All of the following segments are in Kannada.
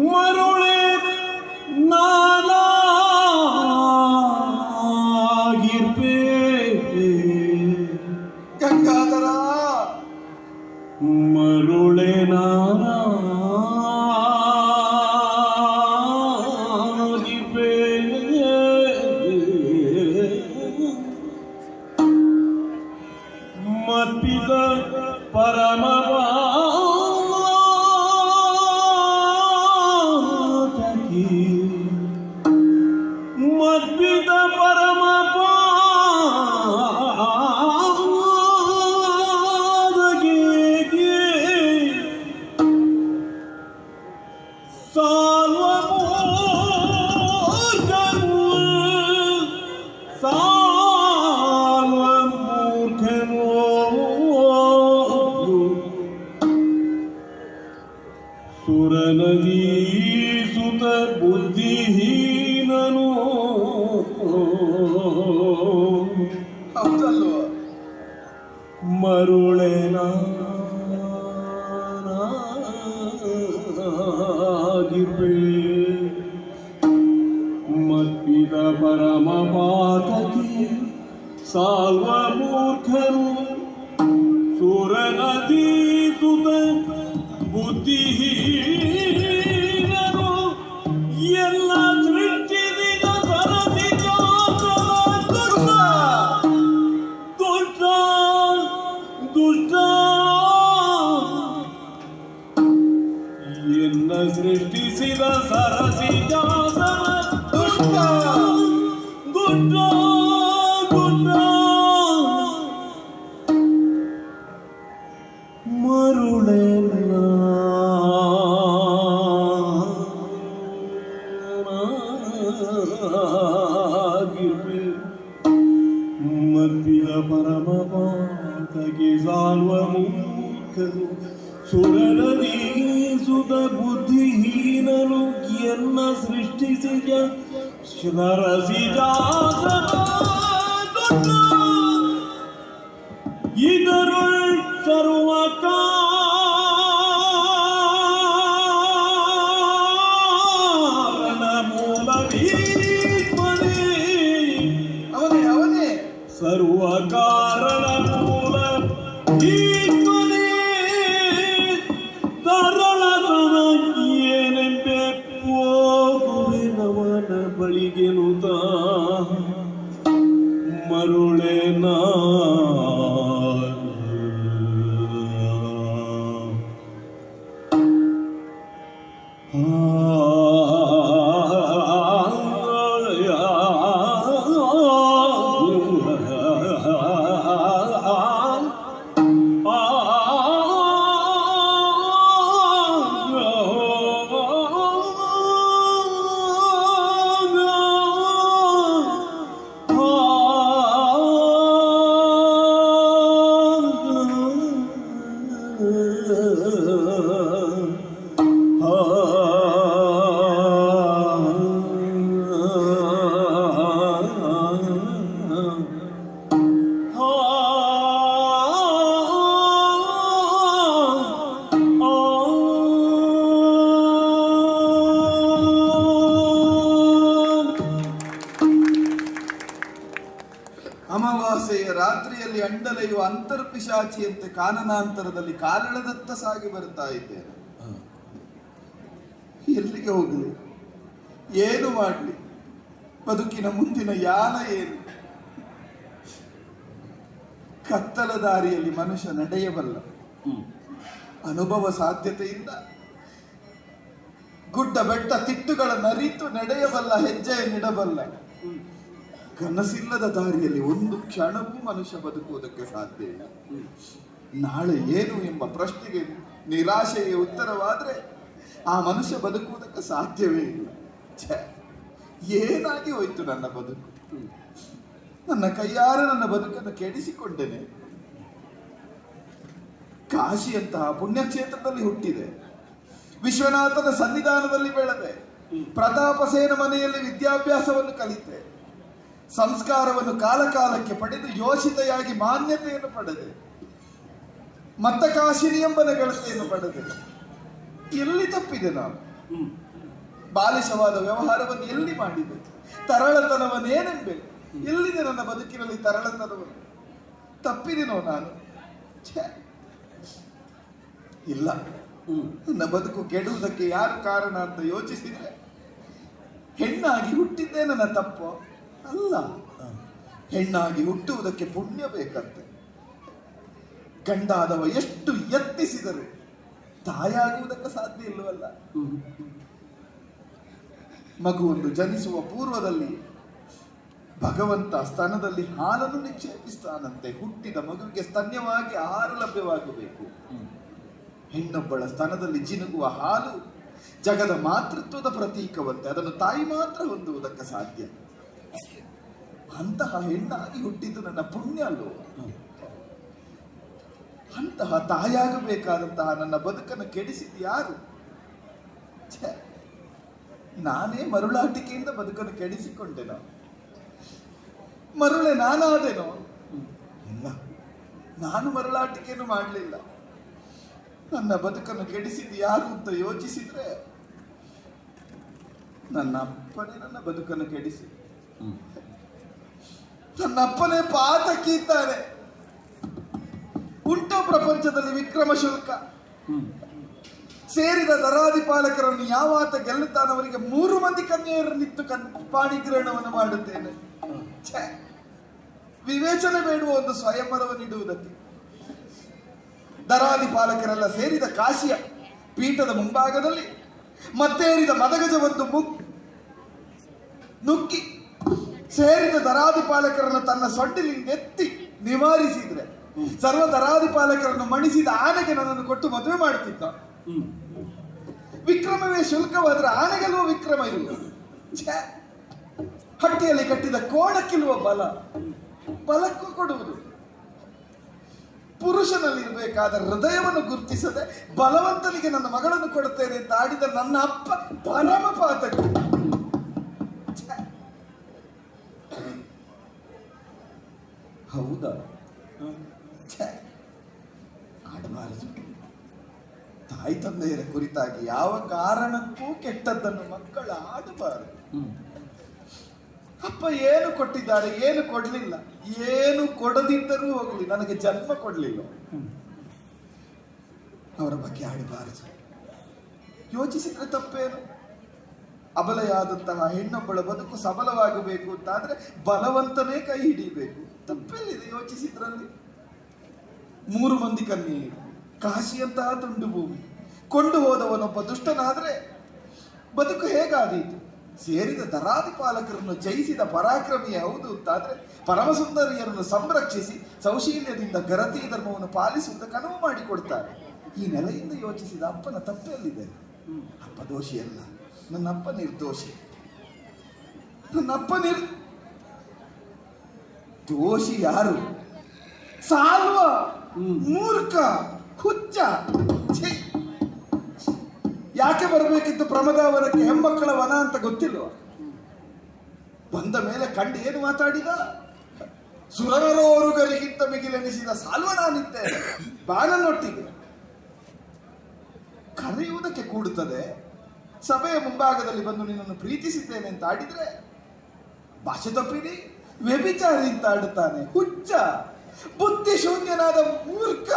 ಮರುಳೆ ನಾನಾಗಿರ್ಬೇ ಗಂಗಾಧರ ಮರುಳೆ ನಾನಾಗಿರ್ಬೇ ಮತ್ತಿದ ಪರಮಪಾತಕಿ ಮದ್ವಿದ ಪರಮಪಾದಗೆ ಸುರನದಿ ಸುತ ಬುದ್ಧಿಹೀನನು ಹೌದಲ್ವ? ಮರುಳೆ ನಾನಾಗಿರ್ಬೇ ಮತ್ತಿದ ಪರಮಪಾತಕಿ ಸಾಲ್ವ ಮೂರ್ಖನು ಸುರನದಿ ಸುತ ಬುದ್ಧಿಹೀನರು ಎಲ್ಲ ಸೃಷ್ಟಿಸಿದ ಸರಸಿಜ ದುಷ್ಟ ದುಷ್ಟ ದುಷ್ಟ ಎನ್ನ ಸೃಷ್ಟಿಸಿದ ಸರಸಿಜ ದುಷ್ಟ ದುಷ್ಟ ದುಷ್ಟ ಮರುಳೆ ಮದ್ವಿದ ಪರಮಪಾತಗೆ ಸಾಲ್ವ ಮೂರ್ಖನು ಸುರನದಿ ಸುತ ಬುದ್ಧಿಹೀನನು ಎನ್ನ ಸೃಷ್ಟಿಸಿದ ಶರಸಿಜ ಇದರುಳ್ ಸರ್ವಕಾರಣ ಮೂಲವೀಶ್ವರೇ ಅವನೇ ಅವನೇ ಸರ್ವಕಾರಣ ಮೂಲ ಈಶ್ವರೇ ತರಳತನ ಏನೆಂಬೆ ಹೋಗುವೆನವನ ಬಳಿಗೆನುತ ಮರುಳೆ ಅಮಾವಾಸ್ಯೆಯ ರಾತ್ರಿಯಲ್ಲಿ ಅಂಡಲೆಯುವ ಅಂತರ್ಪಿಶಾಚಿಯಂತೆ ಕಾನನಾಂತರದಲ್ಲಿ ಕಾಲೆಳೆದತ್ತ ಸಾಗಿ ಬರ್ತಾ ಇದ್ದೇನೆ. ಎಲ್ಲಿಗೆ ಹೋಗಲಿ, ಏನು ಮಾಡಲಿ, ಬದುಕಿನ ಮುಂದಿನ ಯಾನ ಏನು? ಕತ್ತಲ ದಾರಿಯಲ್ಲಿ ಮನುಷ್ಯ ನಡೆಯಬಲ್ಲ, ಅನುಭವ ಸಾಧ್ಯತೆಯಿಂದ ಗುಡ್ಡ ಬೆಟ್ಟ ತಿಟ್ಟುಗಳನ್ನು ಅರಿತು ನಡೆಯಬಲ್ಲ, ಹೆಜ್ಜೆಯನ್ನಿಡಬಲ್ಲ. ಕನಸಿಲ್ಲದ ದಾರಿಯಲ್ಲಿ ಒಂದು ಕ್ಷಣವೂ ಮನುಷ್ಯ ಬದುಕುವುದಕ್ಕೆ ಸಾಧ್ಯ ಇಲ್ಲ. ನಾಳೆ ಏನು ಎಂಬ ಪ್ರಶ್ನೆಗೆ ನಿರಾಶೆಗೆ ಉತ್ತರವಾದ್ರೆ ಆ ಮನುಷ್ಯ ಬದುಕುವುದಕ್ಕೆ ಸಾಧ್ಯವೇ ಇಲ್ಲ. ಏನಾಗಿ ಹೋಯ್ತು ನನ್ನ ಬದುಕು? ನನ್ನ ಕೈಯಾರೆ ನನ್ನ ಬದುಕನ್ನು ಕೆಡಿಸಿಕೊಂಡೇನೆ. ಕಾಶಿಯಂತಹ ಪುಣ್ಯಕ್ಷೇತ್ರದಲ್ಲಿ ಹುಟ್ಟಿದೆ, ವಿಶ್ವನಾಥನ ಸನ್ನಿಧಾನದಲ್ಲಿ ಬೆಳೆದೆ, ಪ್ರತಾಪಸೇನ ಮನೆಯಲ್ಲಿ ವಿದ್ಯಾಭ್ಯಾಸವನ್ನು ಕಲಿತೆ, ಸಂಸ್ಕಾರವನ್ನು ಕಾಲಕಾಲಕ್ಕೆ ಪಡೆದು ಯೋಷಿತೆಯಾಗಿ ಮಾನ್ಯತೆಯನ್ನು ಪಡೆದೆ, ಮತ್ತ ಕಾಶಿನಿ ಎಂಬ ಗೆಳತಿಯನ್ನು ಪಡೆದೆ. ಎಲ್ಲಿ ತಪ್ಪಿದೆ ನಾನು? ಬಾಲಿಶವಾದ ವ್ಯವಹಾರವನ್ನು ಎಲ್ಲಿ ಮಾಡಿದೆ? ತರಳತನವನ್ನೇನೆಂಬೆ? ಎಲ್ಲಿದೆ ನನ್ನ ಬದುಕಿನಲ್ಲಿ ತರಳತನವನ್ನು? ತಪ್ಪಿದಿನೋ ನಾನು? ಛೇ, ಇಲ್ಲ. ನನ್ನ ಬದುಕು ಕೆಡುವುದಕ್ಕೆ ಯಾರು ಕಾರಣ ಅಂತ ಯೋಚಿಸಿದ್ರೆ ಹೆಣ್ಣಾಗಿ ಹುಟ್ಟಿದ್ದೇ ನನ್ನ ತಪ್ಪು ಅಲ್ಲ. ಹೆಣ್ಣಾಗಿ ಹುಟ್ಟುವುದಕ್ಕೆ ಪುಣ್ಯ ಬೇಕಂತೆ. ಗಂಡಾದವ ಎಷ್ಟು ಯತ್ನಿಸಿದರು ತಾಯಾಗುವುದಕ್ಕೆ ಸಾಧ್ಯ ಇಲ್ಲವಲ್ಲ. ಮಗುವೊಂದು ಜನಿಸುವ ಪೂರ್ವದಲ್ಲಿ ಭಗವಂತ ಸ್ತನದಲ್ಲಿ ಹಾಲನ್ನು ನಿಕ್ಷೇಪಿಸ್ತಾನಂತೆ. ಹುಟ್ಟಿದ ಮಗುವಿಗೆ ಸ್ತನ್ಯವಾಗಿ ಆಹಾರ ಲಭ್ಯವಾಗಬೇಕು. ಹೆಣ್ಣೊಬ್ಬಳ ಸ್ತನದಲ್ಲಿ ಜಿನುಗುವ ಹಾಲು ಜಗದ ಮಾತೃತ್ವದ ಪ್ರತೀಕವಂತೆ. ಅದನ್ನು ತಾಯಿ ಮಾತ್ರ ಹೊಂದುವುದಕ್ಕೆ ಸಾಧ್ಯ. ಅಂತಹ ಹೆಣ್ಣಾಗಿ ಹುಟ್ಟಿದ್ದು ನನ್ನ ಪುಣ್ಯ ಅಲ್ಲೋ. ಅಂತಹ ತಾಯಾಗಬೇಕಾದಂತಹ ನನ್ನ ಬದುಕನ್ನು ಕೆಡಿಸಿದ್ದು ಯಾರು? ನಾನೇ ಮರುಳಾಟಿಕೆಯಿಂದ ಬದುಕನ್ನು ಕೆಡಿಸಿಕೊಂಡೆನೋ? ಮರುಳೆ ನಾನಾದೇನೋ? ಇಲ್ಲ, ನಾನು ಮರುಳಾಟಿಕೆಯನ್ನು ಮಾಡಲಿಲ್ಲ. ನನ್ನ ಬದುಕನ್ನು ಕೆಡಿಸಿದ್ದು ಯಾರು ಅಂತ ಯೋಚಿಸಿದ್ರೆ ನನ್ನ ಅಪ್ಪನೇ ನನ್ನ ಬದುಕನ್ನು ಕೆಡಿಸಿ. ನನ್ನ ಅಪ್ಪನೇ ಪಾತಕೀತಾನೆ. ಉಂಟೋ ಪ್ರಪಂಚದಲ್ಲಿ ವಿಕ್ರಮ ಶುಲ್ಕ? ಸೇರಿದ ದರಾದಿಪಾಲಕರನ್ನು ಯಾವಾತ ಗೆಲ್ಲುತ್ತಾನವರಿಗೆ 3 ಮಂದಿ ಕನ್ಯೆಯರನ್ನಿತ್ತು ಪಾಣಿಗ್ರಹಣವನ್ನು ಮಾಡುತ್ತೇನೆ. ವಿವೇಚನೆ ಬೇಡುವ ಒಂದು ಸ್ವಯಂವರವನ್ನಿಡುವುದಕ್ಕೆ ದರಾದಿಪಾಲಕರೆಲ್ಲ ಸೇರಿದ ಕಾಶಿಯ ಪೀಠದ ಮುಂಭಾಗದಲ್ಲಿ ಮತ್ತೇರಿದ ಮದಗಜವೊಂದು ನುಗ್ಗಿ ಸೇರಿದ ದರಾದಿಪಾಲಕರನ್ನು ತನ್ನ ಸೊಡ್ಡಿಲಿಂದ ಎತ್ತಿ ನಿವಾರಿಸಿದ್ರೆ ಸರ್ವ ದರಾದಿಪಾಲಕರನ್ನು ಮಣಿಸಿದ ಆನೆಗೆ ನನ್ನನ್ನು ಕೊಟ್ಟು ಮದುವೆ ಮಾಡುತ್ತಿದ್ದ. ವಿಕ್ರಮವೇ ಶುಲ್ಕವಾದ್ರೆ ಆನೆಗೆಲ್ಲುವ ವಿಕ್ರಮ ಇಲ್ಲ. ಹಟ್ಟಿಯಲ್ಲಿ ಕಟ್ಟಿದ ಕೋಣಕ್ಕಿಲ್ವ ಬಲಕ್ಕೂ ಕೊಡುವುದು. ಪುರುಷನಲ್ಲಿರಬೇಕಾದ ಹೃದಯವನ್ನು ಗುರುತಿಸದೆ ಬಲವಂತನಿಗೆ ನನ್ನ ಮಗಳನ್ನು ಕೊಡುತ್ತೇನೆ ಅಂತ ಆಡಿದ ನನ್ನ ಅಪ್ಪ ಪರಮ ಪಾತಕ. ಹೌದಾ? ಆಡಬಾರದು. ತಾಯಿ ತಂದೆಯರ ಕುರಿತಾಗಿ ಯಾವ ಕಾರಣಕ್ಕೂ ಕೆಟ್ಟದ್ದನ್ನು ಮಕ್ಕಳು ಆಡಬಾರದು. ಅಪ್ಪ ಏನು ಕೊಟ್ಟಿದ್ದಾರೆ, ಏನು ಕೊಡ್ಲಿಲ್ಲ, ಏನು ಕೊಡದಿದ್ದರೂ ಹೋಗಲಿ, ನನಗೆ ಜನ್ಮ ಕೊಡ್ಲಿಲ್ಲ. ಅವರ ಬಗ್ಗೆ ಆಡಬಾರದು. ಯೋಚಿಸಿದ್ರೆ ತಪ್ಪೇನು? ಅಬಲೆಯಾದಂತಹ ಹೆಣ್ಣೊಬ್ಬಳ ಬದುಕು ಸಬಲವಾಗಬೇಕು ಅಂತಾದ್ರೆ ಬಲವಂತನೇ ಕೈ ಹಿಡಿಬೇಕು. ತಪ್ಪೇನಿದೆ ಯೋಚಿಸಿದ್ರಲ್ಲಿ? 3 ಮಂದಿ ಕನ್ಯೆಯರು, ಕಾಶಿಯಂತಹ ತುಂಡು ಭೂಮಿ, ಕೊಂಡು ಹೋದವನೊಬ್ಬ ದುಷ್ಟನಾದ್ರೆ ಬದುಕು ಹೇಗಾದೀತು? ಸೇರಿದ ದರಾದಿಪಾಲಕರನ್ನು ಜಯಿಸಿದ ಪರಾಕ್ರಮಿ ಹೌದು ಅಂತಾದ್ರೆ ಪರಮಸುಂದರಿಯರನ್ನು ಸಂರಕ್ಷಿಸಿ ಸೌಶೀಲ್ಯದಿಂದ ಗರತಿ ಧರ್ಮವನ್ನು ಪಾಲಿಸುವುದಕ್ಕೆ ಅನುವು ಮಾಡಿಕೊಡ್ತಾರೆ. ಈ ನೆಲೆಯಿಂದ ಯೋಚಿಸಿದ ಅಪ್ಪನ ತಪ್ಪೆಲ್ಲಿದೆ? ಅಪ್ಪ ದೋಷಿಯಲ್ಲ, ನನ್ನಪ್ಪ ನಿರ್ದೋಷಿ. ದೋಷಿ ಯಾರು? ಸಾಲ್ವ, ಮೂರ್ಖ, ಹುಚ್ಚ. ಯಾಕೆ ಬರಬೇಕಿತ್ತು ಪ್ರಮದಾವನಕ್ಕೆ? ಹೆಮ್ಮಕ್ಕಳ ವನ ಅಂತ ಗೊತ್ತಿಲ್ವ? ಬಂದ ಮೇಲೆ ಕಂಡು ಏನು ಮಾತಾಡಿದ? ಸುರನರೋರುಗರಿಗಿಂತ ಮಿಗಿಲೆನಿಸಿದ ಸಾಲ್ವ ನಾನಿದ್ದೇನೆ, ಬಾನನ್ನೊಟ್ಟಿಗೆ ಕರೆಯುವುದಕ್ಕೆ ಕೂಡುತ್ತದೆ. ಸಭೆಯ ಮುಂಭಾಗದಲ್ಲಿ ಬಂದು ನಿನ್ನನ್ನು ಪ್ರೀತಿಸಿದ್ದೇನೆ ಅಂತ ಆಡಿದ್ರೆ ಭಾಷೆ ತಪ್ಪಿಡಿ, ವ್ಯಭಿಚಾರಿ ಅಂತ ಆಡುತ್ತಾನೆ. ಹುಚ್ಚ, ಬುದ್ಧಿ ಶೂನ್ಯನಾದ ಮೂರ್ಖ.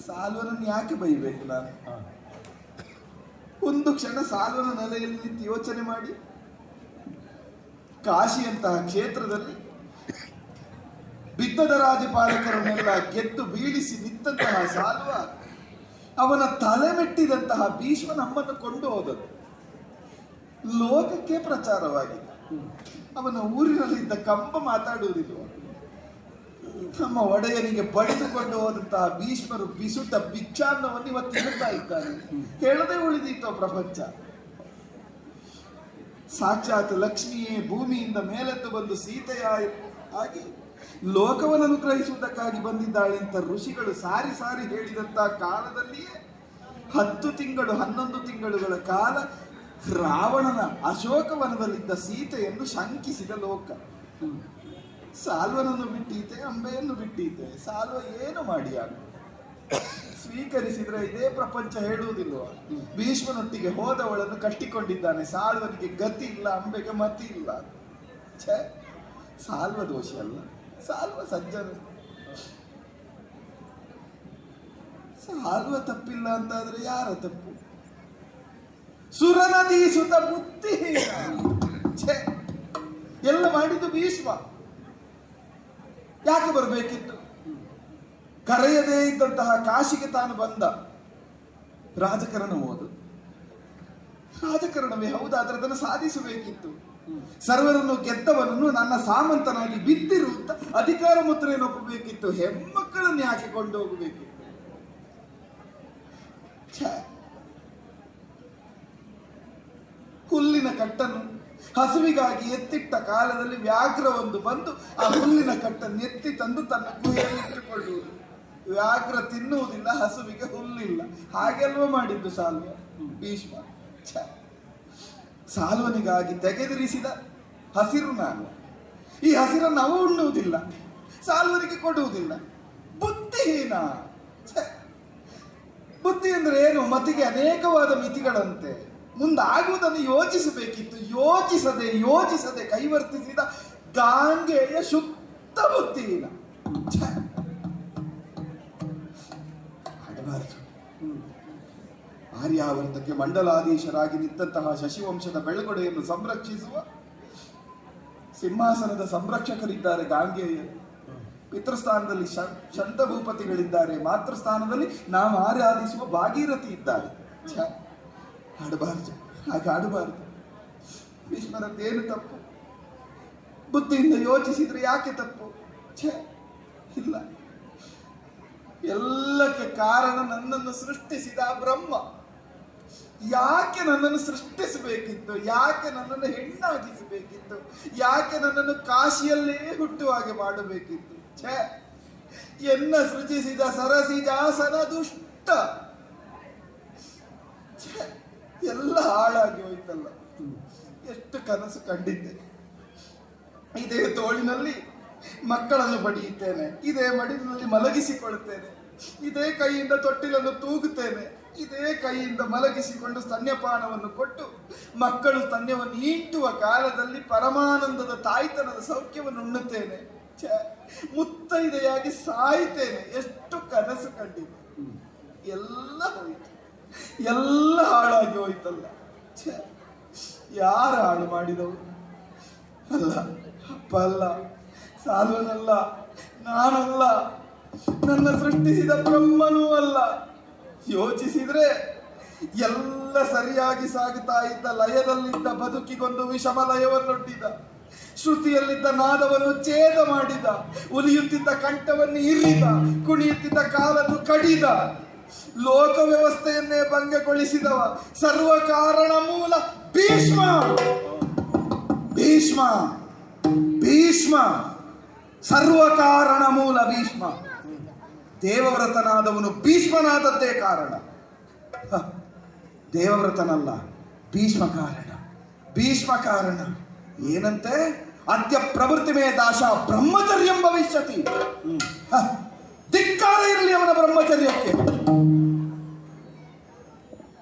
ಸಾಲ್ವನನ್ನು ಯಾಕೆ ಬೈಬೇಕು ನಾನು? ಒಂದು ಕ್ಷಣ ಸಾಲ್ವನ ನೆಲೆಯಲ್ಲಿ ನಿಂತು ಯೋಚನೆ ಮಾಡಿ. ಕಾಶಿಯಂತಹ ಕ್ಷೇತ್ರದಲ್ಲಿ ಬಿದ್ದದ ರಾಜಪಾಲಕರನ್ನೆಲ್ಲ ಗೆದ್ದು ಬೀಳಿಸಿ ನಿಂತಹ ಸಾಲ್ವ, ಅವನ ತಲೆ ಮೆಟ್ಟಿದಂತಹ ಭೀಷ್ಮ ನಮ್ಮನ್ನು ಕೊಂಡು ಹೋದನು. ಲೋಕಕ್ಕೆ ಪ್ರಚಾರವಾಗಿದೆ. ಅವನ ಊರಿನಲ್ಲಿದ್ದ ಕಂಬ ಮಾತಾಡುವುದಿಲ್ಲ. ನಮ್ಮ ಒಡೆಯನಿಗೆ ಬಡಿದುಕೊಂಡು ಹೋದಂತಹ ಭೀಷ್ಮರು ಬಿಸುಟ ಭಿಕ್ಷಾನ್ನವನ್ನು ಇವತ್ತು ಹೇಳ್ತಾ ಇದ್ದಾನೆ. ಹೇಳದೆ ಉಳಿದೀತೋ ಪ್ರಪಂಚ. ಸಾಕ್ಷಾತ್ ಲಕ್ಷ್ಮಿಯೇ ಭೂಮಿಯಿಂದ ಮೇಲೆದ್ದು ಬಂದು ಸೀತೆಯ ಆಗಿ ಲೋಕವನ್ನು ಅನುಗ್ರಹಿಸುವುದಕ್ಕಾಗಿ ಬಂದಿದ್ದಾಳೆ ಅಂತ ಋಷಿಗಳು ಸಾರಿ ಸಾರಿ ಹೇಳಿದಂತಹ ಕಾಲದಲ್ಲಿಯೇ 10 ತಿಂಗಳು 11 ತಿಂಗಳುಗಳ ಕಾಲ ರಾವಣನ ಅಶೋಕವನದಲ್ಲಿದ್ದ ಸೀತೆಯನ್ನು ಶಂಕಿಸಿದ ಲೋಕ. ಸಾಲ್ವನನ್ನು ಬಿಟ್ಟೀತೆ, ಅಂಬೆಯನ್ನು ಬಿಟ್ಟೀತೆ, ಸಾಲ್ವ ಏನು ಮಾಡಿ ಸ್ವೀಕರಿಸಿದ್ರೆ ಇದೇ ಪ್ರಪಂಚ ಹೇಳುವುದಿಲ್ವ? ಭೀಷ್ಮನೊಟ್ಟಿಗೆ ಹೋದವಳನ್ನು ಕಟ್ಟಿಕೊಂಡಿದ್ದಾನೆ, ಸಾಲ್ವನಿಗೆ ಗತಿ ಇಲ್ಲ, ಅಂಬೆಗೆ ಮತಿ ಇಲ್ಲ. ಛೇ, ಸಾಲ್ವ ದೋಷಿ ಅಲ್ಲ, ಸಾಲ್ವ ಸಜ್ಜನ. ಸಾಲ್ವ ತಪ್ಪಿಲ್ಲ ಅಂತಾದ್ರೆ ಯಾರ ತಪ್ಪು? ಸುರನದಿ ಸುತ ಬುದ್ಧಿಹೀನ. ಛೇ, ಎಲ್ಲ ಮಾಡಿದ್ದು ಭೀಷ್ಮ. ಯಾಕೆ ಬರಬೇಕಿತ್ತು? ಕರೆಯದೇ ಇದ್ದಂತಹ ಕಾಶಿಗೆ ತಾನು ಬಂದ. ರಾಜಕಾರಣ ಓದು, ರಾಜಕಾರಣವೇ ಹೌದಾದ್ರೆ ಅದನ್ನು ಸಾಧಿಸಬೇಕಿತ್ತು. ಸರ್ವರನ್ನು ಗೆದ್ದವನನ್ನು ನನ್ನ ಸಾಮಂತನಾಗಿ ಬಿದ್ದಿರುತ್ತ ಅಧಿಕಾರ ಮುದ್ರೆಯನ್ನು ಒಪ್ಪಬೇಕಿತ್ತು. ಹೆಮ್ಮಕ್ಕಳನ್ನು ಯಾಕೆ ಕೊಂಡೋಗಬೇಕಿತ್ತು? ಹುಲ್ಲಿನ ಕಟ್ಟನ್ನು ಹಸುವಿಗಾಗಿ ಎತ್ತಿಟ್ಟ ಕಾಲದಲ್ಲಿ ವ್ಯಾಘ್ರವೊಂದು ಬಂದು ಆ ಹುಲ್ಲಿನ ಕಟ್ಟನ್ನು ಎತ್ತಿ ತಂದು ತನ್ನ ಗುಹೆಯಲ್ಲಿ ಇಟ್ಟುಕೊಳ್ಳುವುದು. ವ್ಯಾಘ್ರ ತಿನ್ನುವುದಿಲ್ಲ, ಹಸುವಿಗೆ ಹುಲ್ಲಿಲ್ಲ. ಹಾಗೆಲ್ವ ಮಾಡಿದ್ದು ಸಾಲ್ವ ಭೀಷ್ಮ. ಸಾಲ್ವನಿಗಾಗಿ ತೆಗೆದಿರಿಸಿದ ಹಸಿರು ನಾನು. ಈ ಹಸಿರನ್ನು ಅವ ಉಣ್ಣುವುದಿಲ್ಲ, ಸಾಲ್ವನಿಗೆ ಕೊಡುವುದಿಲ್ಲ. ಬುದ್ಧಿಹೀನ. ಬುದ್ಧಿ ಅಂದ್ರೆ ಏನು? ಮತಿಗೆ ಅನೇಕವಾದ ಮಿತಿಗಳಂತೆ. ಮುಂದಾಗುವುದನ್ನು ಯೋಚಿಸಬೇಕಿತ್ತು. ಯೋಚಿಸದೆ ಕೈವರ್ತಿಸಿದ ಗಾಂಗೆಯ ಶುದ್ಧ ಬುದ್ಧಿಹೀನ. ಆಡಬಾರದು. ಆರ್ಯಾವರ್ತಕ್ಕೆ ಮಂಡಲಾಧೀಶರಾಗಿ ನಿಂತಹ ಶಶಿವಂಶದ ಬೆಳಗೊಡೆಯನ್ನು ಸಂರಕ್ಷಿಸುವ ಸಿಂಹಾಸನದ ಸಂರಕ್ಷಕರಿದ್ದಾರೆ ಗಾಂಗೆಯರು. ಪಿತೃಸ್ಥಾನದಲ್ಲಿ ಶಂತಭೂಪತಿಗಳಿದ್ದಾರೆ, ಮಾತೃಸ್ಥಾನದಲ್ಲಿ ನಾವು ಆರಾಧಿಸುವ ಭಾಗೀರಥಿ ಇದ್ದಾರೆ. ಆಡಬಾರದು, ಹಾಗೆ ಆಡಬಾರದು. ಭೀಷ್ಮರದ್ದೇನು ತಪ್ಪು? ಬುದ್ಧಿಯಿಂದ ಯೋಚಿಸಿದ್ರೆ ಯಾಕೆ ತಪ್ಪು? ಇಲ್ಲ. ಎಲ್ಲಕ್ಕೆ ಕಾರಣ ನನ್ನನ್ನು ಸೃಷ್ಟಿಸಿದ ಬ್ರಹ್ಮ. ಯಾಕೆ ನನ್ನನ್ನು ಸೃಷ್ಟಿಸಬೇಕಿತ್ತು? ಯಾಕೆ ನನ್ನನ್ನು ಹೆಣ್ಣಾಗಿಸಬೇಕಿತ್ತು? ಯಾಕೆ ನನ್ನನ್ನು ಕಾಶಿಯಲ್ಲೇ ಹುಟ್ಟುವ ಹಾಗೆ ಮಾಡಬೇಕಿತ್ತು? ಎನ್ನ ಸೃಜಿಸಿದ ಸರಸಿಜಾಸನ ದುಷ್ಟ. ಎಲ್ಲ ಹಾಳಾಗಿ ಹೋಯ್ತಲ್ಲ. ಎಷ್ಟು ಕನಸು ಕಂಡಿದ್ದೆ. ಇದೇ ತೋಳಿನಲ್ಲಿ ಮಕ್ಕಳನ್ನು ಪಡೆಯುತ್ತೇನೆ, ಇದೇ ಮಡಿಲಿನಲ್ಲಿ ಮಲಗಿಸಿಕೊಳ್ಳುತ್ತೇನೆ, ಇದೇ ಕೈಯಿಂದ ತೊಟ್ಟಿಲನ್ನು ತೂಗುತ್ತೇನೆ, ಇದೇ ಕೈಯಿಂದ ಮಲಗಿಸಿಕೊಂಡು ಸ್ತನ್ಯಪಾನವನ್ನು ಕೊಟ್ಟು ಮಕ್ಕಳು ಸ್ತನ್ಯವನ್ನು ಈಂಟುವ ಕಾಲದಲ್ಲಿ ಪರಮಾನಂದದ ತಾಯ್ತನದ ಸೌಖ್ಯವನ್ನು ಉಣ್ಣುತ್ತೇನೆ. ಮುತ್ತೈದೆಯಾಗಿ ಸಾಯ್ತೇನೆ. ಎಷ್ಟು ಕನಸು ಕಂಡಿದ್ದೆ. ಎಲ್ಲ ಹೋಯ್ತು, ಎಲ್ಲ ಹಾಳಾಗಿ ಹೋಯ್ತಲ್ಲ. ಯಾರು ಹಾಳು ಮಾಡಿದವರು? ಅಲ್ಲ, ಅಪ್ಪ ಅಲ್ಲ, ಸಾಲ್ವನಲ್ಲ, ನಾನಲ್ಲ, ನನ್ನ ಸೃಷ್ಟಿಸಿದ ಬ್ರಹ್ಮನೂ ಅಲ್ಲ. ಯೋಚಿಸಿದ್ರೆ ಎಲ್ಲ ಸರಿಯಾಗಿ ಸಾಗುತ್ತಾ ಇದ್ದ ಲಯದಲ್ಲಿದ್ದ ಬದುಕಿಗೊಂದು ವಿಷಮ ಲಯವನ್ನೊಡ್ಡಿದ. ಶ್ರುತಿಯಲ್ಲಿದ್ದ ನಾದವನ್ನು ಛೇದ ಮಾಡಿದ. ಉಲಿಯುತ್ತಿದ್ದ ಕಂಠವನ್ನು ಇರಿದ. ಕುಣಿಯುತ್ತಿದ್ದ ಕಾಲನ್ನು ಕಡಿದ. ಲೋಕ ವ್ಯವಸ್ಥೆಯನ್ನೇ ಭಂಗಗೊಳಿಸಿದವ ಸರ್ವ ಕಾರಣ ಮೂಲ ಭೀಷ್ಮ. ಭೀಷ್ಮ ಭೀಷ್ಮ ಸರ್ವ ಕಾರಣ ಮೂಲ ಭೀಷ್ಮ. ದೇವವ್ರತನಾದವನು ಭೀಷ್ಮನಾದದ್ದೇ ಕಾರಣ. ದೇವವ್ರತನಲ್ಲ, ಭೀಷ್ಮ ಕಾರಣ. ಭೀಷ್ಮ ಕಾರಣ ಏನಂತೆ? ಅದ್ಯ ಪ್ರವೃತ್ತಿ ಮೇ ದಾಶ ಬ್ರಹ್ಮಚರ್ಯಂ ಭವಿಷ್ಯತಿ. ಧಿಕ್ಕಾರ ಇರಲಿ ಅವನ ಬ್ರಹ್ಮಚರ್ಯಕ್ಕೆ.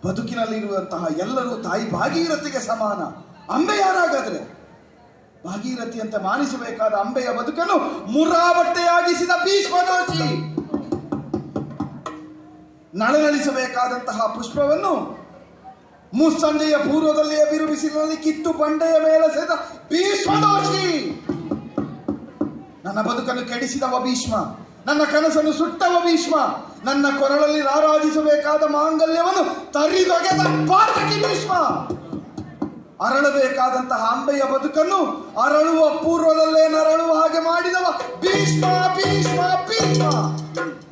ಬದುಕಿನಲ್ಲಿರುವಂತಹ ಎಲ್ಲರೂ ತಾಯಿ ಭಾಗೀರಥಿಗೆ ಸಮಾನ. ಅಂಬೆ ಯಾರಾಗಾದ್ರೆ? ಭಾಗೀರಥಿ ಅಂತ ಮಾನಿಸಬೇಕಾದ ಅಂಬೆಯ ಬದುಕನ್ನು ಮುರಾಬಟ್ಟೆಯಾಗಿಸಿದ ಭೀಷ್ಮದೋಷಿ. ನಳನಳಿಸಬೇಕಾದಂತಹ ಪುಷ್ಪವನ್ನು ಮುಸ್ಸಂಜೆಯ ಪೂರ್ವದಲ್ಲಿಯೇ ಬಿರುಬಿಸಿಲಿನಲ್ಲಿ ಕಿತ್ತು ಬಂಡೆಯ ಮೇಲೆ ಸೆದ ಭೀಷ್ಮದೋಷಿ. ನನ್ನ ಬದುಕನ್ನು ಕೆಡಿಸಿದವ ಭೀಷ್ಮ. ನನ್ನ ಕನಸನ್ನು ಸುಟ್ಟವ ಭೀಷ್ಮ. ನನ್ನ ಕೊರಳಲ್ಲಿ ರಾರಾಜಿಸಬೇಕಾದ ಮಾಂಗಲ್ಯವನ್ನು ತರಿದೊಗೆದ ಪಾತಕಿ ಭೀಷ್ಮ. ಅರಳಬೇಕಾದಂತಹ ಅಂಬೆಯ ಬದುಕನ್ನು ಅರಳುವ ಪೂರ್ವದಲ್ಲೇ ನರಳುವ ಹಾಗೆ ಮಾಡಿದವ ಭೀಷ್ಮ ಭೀಷ್ಮ ಭೀಷ್ಮ.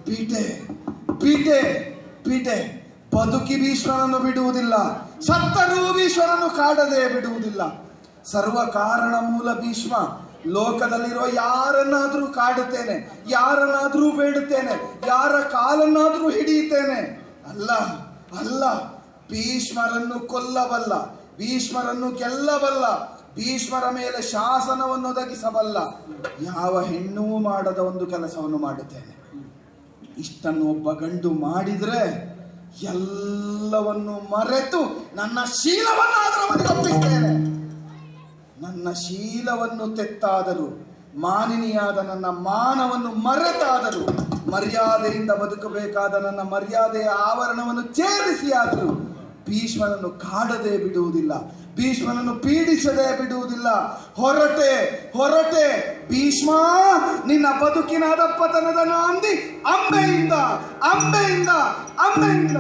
ಪೀಠೆ ಪೀಠೆ ಪೀಠೆ. ಬದುಕಿ ಭೀಷ್ಮನನ್ನು ಬಿಡುವುದಿಲ್ಲ, ಸತ್ತರೂ ಭೀಷ್ಮನನ್ನು ಕಾಡದೆ ಬಿಡುವುದಿಲ್ಲ. ಸರ್ವ ಕಾರಣ ಮೂಲ ಭೀಷ್ಮ. ಲೋಕದಲ್ಲಿರುವ ಯಾರನ್ನಾದ್ರೂ ಕಾಡುತ್ತೇನೆ, ಯಾರನ್ನಾದ್ರೂ ಬೇಡುತ್ತೇನೆ, ಯಾರ ಕಾಲನ್ನಾದ್ರೂ ಹಿಡಿಯುತ್ತೇನೆ. ಅಲ್ಲ ಅಲ್ಲ, ಭೀಷ್ಮರನ್ನು ಕೊಲ್ಲಬಲ್ಲ, ಭೀಷ್ಮರನ್ನು ಗೆಲ್ಲಬಲ್ಲ, ಭೀಷ್ಮರ ಮೇಲೆ ಶಾಸನವನ್ನು ಒದಗಿಸಬಲ್ಲ ಯಾವ ಹೆಣ್ಣೂ ಮಾಡದ ಒಂದು ಕೆಲಸವನ್ನು ಮಾಡುತ್ತೇನೆ. ಇಷ್ಟನ್ನು ಒಬ್ಬ ಗಂಡು ಮಾಡಿದ್ರೆ ಎಲ್ಲವನ್ನು ಮರೆತು ನನ್ನ ಶೀಲವನ್ನಾದರೂ ಅವನಿಗೆ ಒಪ್ಪಿಸ್ತೇನೆ. ನನ್ನ ಶೀಲವನ್ನು ತೆತ್ತಾದರೂ, ಮಾನಿನಿಯಾದ ನನ್ನ ಮಾನವನ್ನು ಮರೆತಾದರೂ, ಮರ್ಯಾದೆಯಿಂದ ಬದುಕಬೇಕಾದ ನನ್ನ ಮರ್ಯಾದೆಯ ಆವರಣವನ್ನು ಛೇದಿಸಿಯಾದರೂ ಭೀಷ್ಮನನ್ನು ಕಾಡದೆ ಬಿಡುವುದಿಲ್ಲ, ಭೀಷ್ಮನನ್ನು ಪೀಡಿಸದೆ ಬಿಡುವುದಿಲ್ಲ. ಹೊರಟೆ ಹೊರಟೆ ಭೀಷ್ಮ, ನಿನ್ನ ಬದುಕಿನ ಅಧಪತನದ ನಾಂದಿ ಅಂಬೆಯಿಂದ ಅಂಬೆಯಿಂದ ಅಂಬೆಯಿಂದ